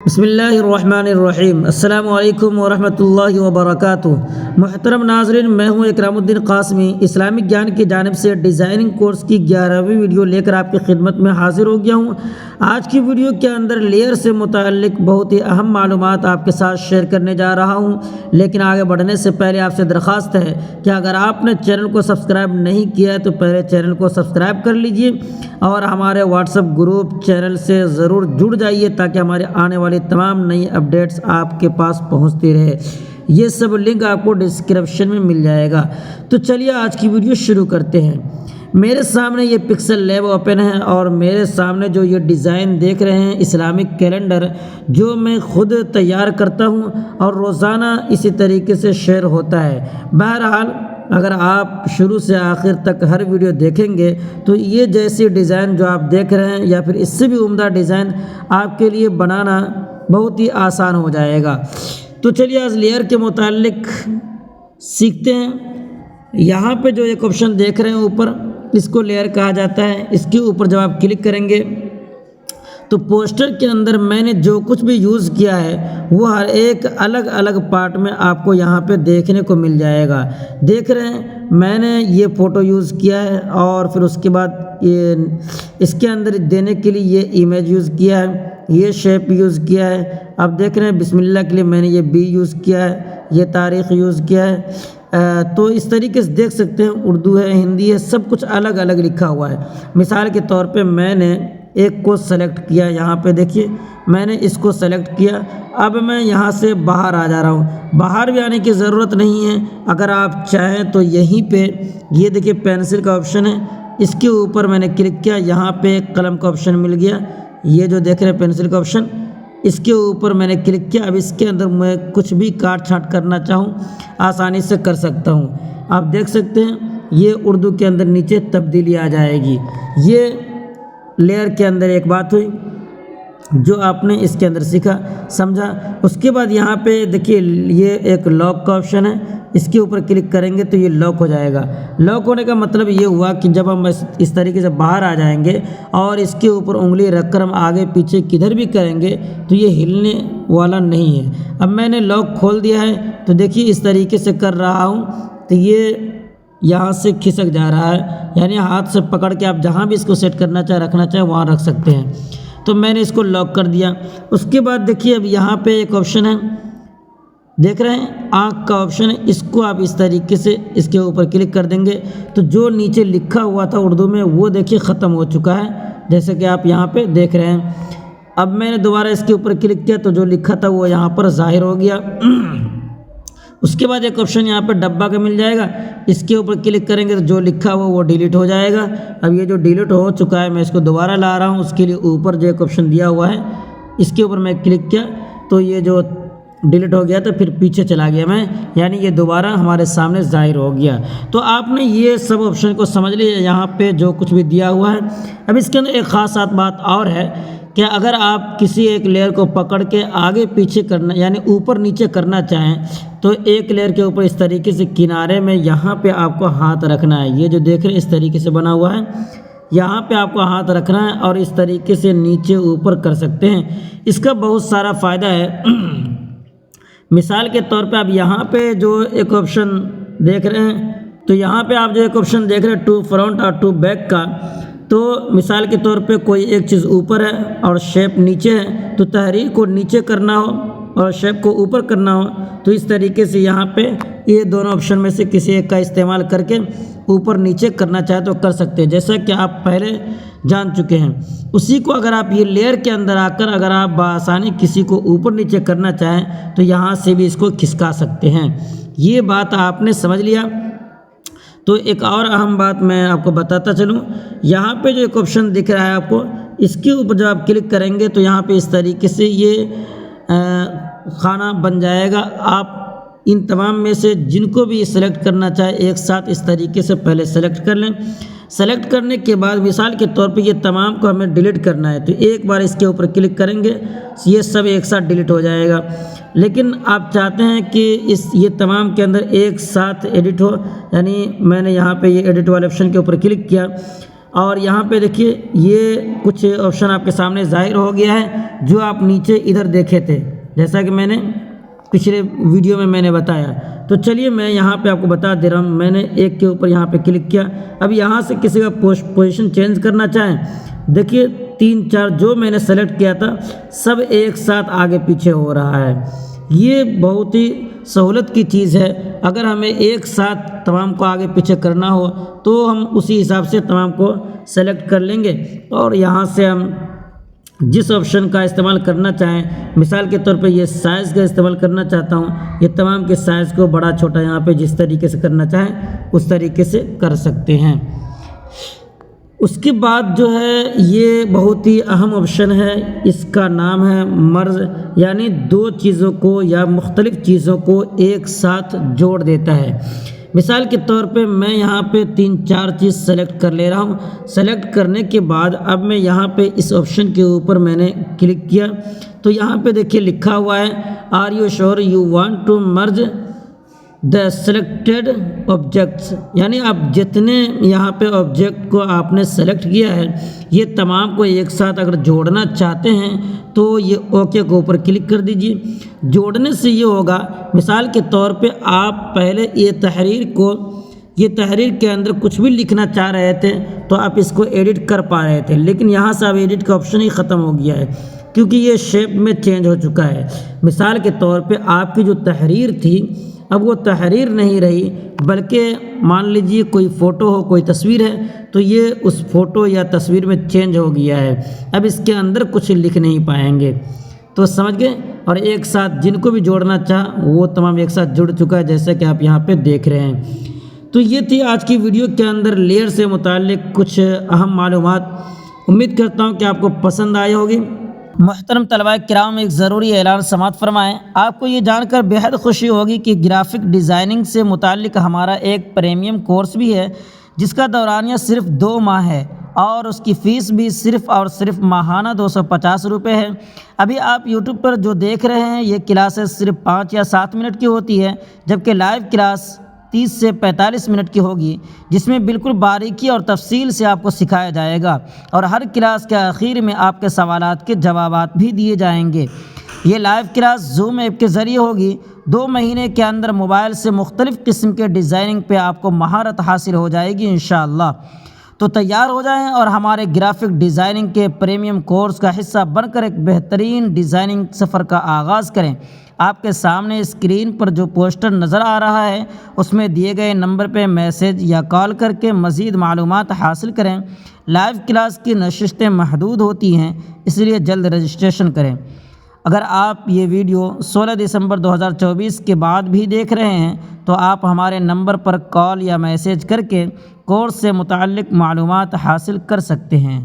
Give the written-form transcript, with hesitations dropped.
बिस्मिल्लाहिर्रहमानिर्रहीम अस्सलामु अलैकुम वरहमतुल्लाहि वबरकातुह। मुहतरम नाज़रीन, मैं हूं इकरामुद्दीन क़ासमी। इस्लामिक ज्ञान की जानिब से डिज़ाइनिंग कोर्स की 11वीं वीडियो लेकर आपकी खिदमत में हाजिर हो गया हूं। आज की वीडियो के अंदर लेयर से मुताल्लिक़ बहुत ही अहम मालूमात आपके साथ शेयर करने जा रहा हूं। लेकिन आगे बढ़ने से पहले आपसे दरख्वास्त है कि अगर आपने चैनल को सब्सक्राइब नहीं किया है तो पहले चैनल को सब्सक्राइब कर लीजिए और हमारे व्हाट्सएप ग्रुप चैनल से ज़रूर जुड़ जाइए ताकि हमारे आने वाली तमाम नई अपडेट्स आपके पास पहुंचती रहे। ये सब लिंक आपको डिस्क्रिप्शन में मिल जाएगा। तो चलिए आज की वीडियो शुरू करते हैं। मेरे सामने ये पिक्सल लैब ओपन है और मेरे सामने जो ये डिज़ाइन देख रहे हैं इस्लामिक कैलेंडर जो मैं खुद तैयार करता हूँ और रोज़ाना इसी तरीके से शेयर होता है। बहरहाल अगर आप शुरू से आखिर तक हर वीडियो देखेंगे तो ये जैसी डिज़ाइन जो आप देख रहे हैं या फिर इससे भी उम्दा डिज़ाइन आपके लिए बनाना बहुत ही आसान हो जाएगा। तो चलिए आज लेयर के मुताल्लिक सीखते हैं। यहाँ पे जो एक ऑप्शन देख रहे हैं ऊपर, इसको लेयर कहा जाता है। इसके ऊपर जब आप क्लिक करेंगे तो पोस्टर के अंदर मैंने जो कुछ भी यूज़ किया है वो हर एक अलग अलग पार्ट में आपको यहाँ पे देखने को मिल जाएगा। देख रहे हैं मैंने ये फ़ोटो यूज़ किया है और फिर उसके बाद ये इसके अंदर देने के लिए ये इमेज यूज़ किया है, ये शेप यूज़ किया है। अब देख रहे हैं बिस्मिल्लाह के लिए मैंने ये बी यूज़ किया है, ये तारीख़ यूज़ किया है। तो इस तरीके से देख सकते हैं उर्दू है, हिंदी है, सब कुछ अलग अलग लिखा हुआ है। मिसाल के तौर पे मैंने एक को सेलेक्ट किया, यहाँ पे देखिए मैंने इसको सेलेक्ट किया। अब मैं यहाँ से बाहर आ जा रहा हूँ। बाहर भी आने की ज़रूरत नहीं है, अगर आप चाहें तो यहीं पे ये देखिए पेंसिल का ऑप्शन है, इसके ऊपर मैंने क्लिक किया, यहाँ पे कलम का ऑप्शन मिल गया। ये जो देख रहे हैं पेंसिल का ऑप्शन, इसके ऊपर मैंने क्लिक किया। अब इसके अंदर मैं कुछ भी काट छाँट करना चाहूँ आसानी से कर सकता हूँ। आप देख सकते हैं ये उर्दू के अंदर नीचे तब्दीली आ जाएगी। ये लेयर के अंदर एक बात हुई जो आपने इसके अंदर सीखा समझा। उसके बाद यहाँ पे देखिए ये एक लॉक का ऑप्शन है, इसके ऊपर क्लिक करेंगे तो ये लॉक हो जाएगा। लॉक होने का मतलब ये हुआ कि जब हम इस तरीके से बाहर आ जाएंगे और इसके ऊपर उंगली रखकर हम आगे पीछे किधर भी करेंगे तो ये हिलने वाला नहीं है। अब मैंने लॉक खोल दिया है तो देखिए इस तरीके से कर रहा हूँ तो ये यहाँ से खिसक जा रहा है, यानी हाथ से पकड़ के आप जहाँ भी इसको सेट करना चाहे रखना चाहे वहाँ रख सकते हैं। तो मैंने इसको लॉक कर दिया। उसके बाद देखिए अब यहाँ पे एक ऑप्शन है, देख रहे हैं आँख का ऑप्शन है, इसको आप इस तरीके से इसके ऊपर क्लिक कर देंगे तो जो नीचे लिखा हुआ था उर्दू में वो देखिए ख़त्म हो चुका है, जैसे कि आप यहाँ पे देख रहे हैं। अब मैंने दोबारा इसके ऊपर क्लिक किया तो जो लिखा था वो यहाँ पर ज़ाहिर हो गया। उसके बाद एक ऑप्शन यहाँ पे डब्बा का मिल जाएगा, इसके ऊपर क्लिक करेंगे तो जो लिखा हुआ वो डिलीट हो जाएगा। अब ये जो डिलीट हो चुका है मैं इसको दोबारा ला रहा हूँ, उसके लिए ऊपर जो एक ऑप्शन दिया हुआ है इसके ऊपर मैं क्लिक किया तो ये जो डिलीट हो गया तो फिर पीछे चला गया मैं, यानी ये दोबारा हमारे सामने ज़ाहिर हो गया। तो आपने ये सब ऑप्शन को समझ लिया यहाँ पे जो कुछ भी दिया हुआ है। अब इसके अंदर एक ख़ास बात और है कि अगर आप किसी एक लेयर को पकड़ के आगे पीछे करना यानी ऊपर नीचे करना चाहें तो एक लेयर के ऊपर इस तरीके से किनारे में यहाँ पे आपको हाथ रखना है। ये जो देख रहे हैं इस तरीके से बना हुआ है, यहाँ पे आपको हाथ रखना है और इस तरीके से नीचे ऊपर कर सकते हैं। इसका बहुत सारा फ़ायदा है। मिसाल के तौर पे आप यहाँ पे जो एक ऑप्शन देख रहे हैं तो यहाँ पे आप जो एक ऑप्शन देख रहे हैं टू फ्रंट और टू बैक का, तो मिसाल के तौर पे कोई एक चीज़ ऊपर है और शेप नीचे है तो तहरीर को नीचे करना हो और शेप को ऊपर करना हो तो इस तरीके से यहाँ पे ये दोनों ऑप्शन में से किसी एक का इस्तेमाल करके ऊपर नीचे करना चाहे तो कर सकते हैं, जैसा कि आप पहले जान चुके हैं। उसी को अगर आप ये लेयर के अंदर आकर अगर आप बआसानी किसी को ऊपर नीचे करना चाहें तो यहाँ से भी इसको खिसका सकते हैं। ये बात आपने समझ लिया। तो एक और अहम बात मैं आपको बताता चलूँ, यहाँ पे जो एक ऑप्शन दिख रहा है आपको, इसके ऊपर जब आप क्लिक करेंगे तो यहाँ पे इस तरीके से ये खाना बन जाएगा। आप इन तमाम में से जिनको भी सेलेक्ट करना चाहे एक साथ इस तरीके से पहले सेलेक्ट कर लें। सेलेक्ट करने के बाद मिसाल के तौर पे ये तमाम को हमें डिलीट करना है तो एक बार इसके ऊपर क्लिक करेंगे ये सब एक साथ डिलीट हो जाएगा। लेकिन आप चाहते हैं कि ये तमाम के अंदर एक साथ एडिट हो, यानी मैंने यहाँ पे ये एडिट वाले ऑप्शन के ऊपर क्लिक किया। और यहाँ पे देखिए ये कुछ ऑप्शन आपके सामने ज़ाहिर हो गया है जो आप नीचे इधर देखे थे, जैसा कि मैंने पिछले वीडियो में मैंने बताया। तो चलिए मैं यहाँ पे आपको बता दे रहा हूँ। मैंने एक के ऊपर यहाँ पे क्लिक किया। अब यहाँ से किसी का पोजीशन चेंज करना चाहें, देखिए 3 4 जो मैंने सेलेक्ट किया था सब एक साथ आगे पीछे हो रहा है। ये बहुत ही सहूलत की चीज़ है। अगर हमें एक साथ तमाम को आगे पीछे करना हो तो हम उसी हिसाब से तमाम को सेलेक्ट कर लेंगे और यहाँ से हम जिस ऑप्शन का इस्तेमाल करना चाहें, मिसाल के तौर पे ये साइज़ का इस्तेमाल करना चाहता हूँ, ये तमाम के साइज़ को बड़ा छोटा यहाँ पे जिस तरीके से करना चाहें उस तरीके से कर सकते हैं। उसके बाद जो है ये बहुत ही अहम ऑप्शन है, इसका नाम है मर्ज, यानी 2 चीज़ों को या मुख्तलिफ़ चीज़ों को एक साथ जोड़ देता है। मिसाल के तौर पे मैं यहाँ पे 3 4 चीज़ सेलेक्ट कर ले रहा हूँ। सेलेक्ट करने के बाद अब मैं यहाँ पे इस ऑप्शन के ऊपर मैंने क्लिक किया तो यहाँ पे देखिए लिखा हुआ है are you sure you want to merge the selected objects, यानी आप जितने यहाँ पे ऑब्जेक्ट को आपने सेलेक्ट किया है ये तमाम को एक साथ अगर जोड़ना चाहते हैं तो ये ओके के ऊपर क्लिक कर दीजिए। जोड़ने से ये होगा, मिसाल के तौर पे आप पहले ये तहरीर के अंदर कुछ भी लिखना चाह रहे थे तो आप इसको एडिट कर पा रहे थे, लेकिन यहाँ से अब एडिट का ऑप्शन ही ख़त्म हो गया है क्योंकि ये शेप में चेंज हो चुका है। मिसाल के तौर पे आपकी जो तहरीर थी अब वो तहरीर नहीं रही, बल्कि मान लीजिए कोई फ़ोटो हो, कोई तस्वीर है तो ये उस फ़ोटो या तस्वीर में चेंज हो गया है। अब इसके अंदर कुछ लिख नहीं पाएंगे, तो समझ गए। और एक साथ जिनको भी जोड़ना चाह वो तमाम एक साथ जुड़ चुका है, जैसा कि आप यहाँ पे देख रहे हैं। तो ये थी आज की वीडियो के अंदर लेयर से मुताल्लिक़ कुछ अहम मालूमात। उम्मीद करता हूँ कि आपको पसंद आई होगी। मोहतरम तलबाए किराम, एक ज़रूरी ऐलान समाअत फरमाएँ। आपको ये जानकर बेहद खुशी होगी कि ग्राफिक डिज़ाइनिंग से मुताल्लिक़ हमारा एक प्रीमियम कोर्स भी है जिसका दौरानिया सिर्फ 2 माह है और उसकी फ़ीस भी सिर्फ और सिर्फ माहाना 250 रुपये है। अभी आप यूट्यूब पर जो देख रहे हैं ये क्लासेस सिर्फ 5 या 7 मिनट की होती है, जबकि लाइव क्लास 30 से 45 मिनट की होगी, जिसमें बिल्कुल बारीकी और तफसील से आपको सिखाया जाएगा और हर क्लास के आखिर में आपके सवालात के जवाबात भी दिए जाएंगे। ये लाइव क्लास जूम ऐप के ज़रिए होगी। 2 महीने के अंदर मोबाइल से मुख्तलिफ़ किस्म के डिज़ाइनिंग पे आपको महारत हासिल हो जाएगी इंशाअल्लाह। तो तैयार हो जाएं और हमारे ग्राफिक डिज़ाइनिंग के प्रीमियम कोर्स का हिस्सा बनकर एक बेहतरीन डिज़ाइनिंग सफ़र का आगाज़ करें। आपके सामने स्क्रीन पर जो पोस्टर नज़र आ रहा है उसमें दिए गए नंबर पे मैसेज या कॉल करके मज़ीद मालूमात हासिल करें। लाइव क्लास की नशिस्तें महदूद होती हैं, इसलिए जल्द रजिस्ट्रेशन करें। अगर आप ये वीडियो 16 दिसंबर 2024 के बाद भी देख रहे हैं तो आप हमारे नंबर पर कॉल या मैसेज करके कोर्स से मुताल्लिक़ मालूमात हासिल कर सकते हैं।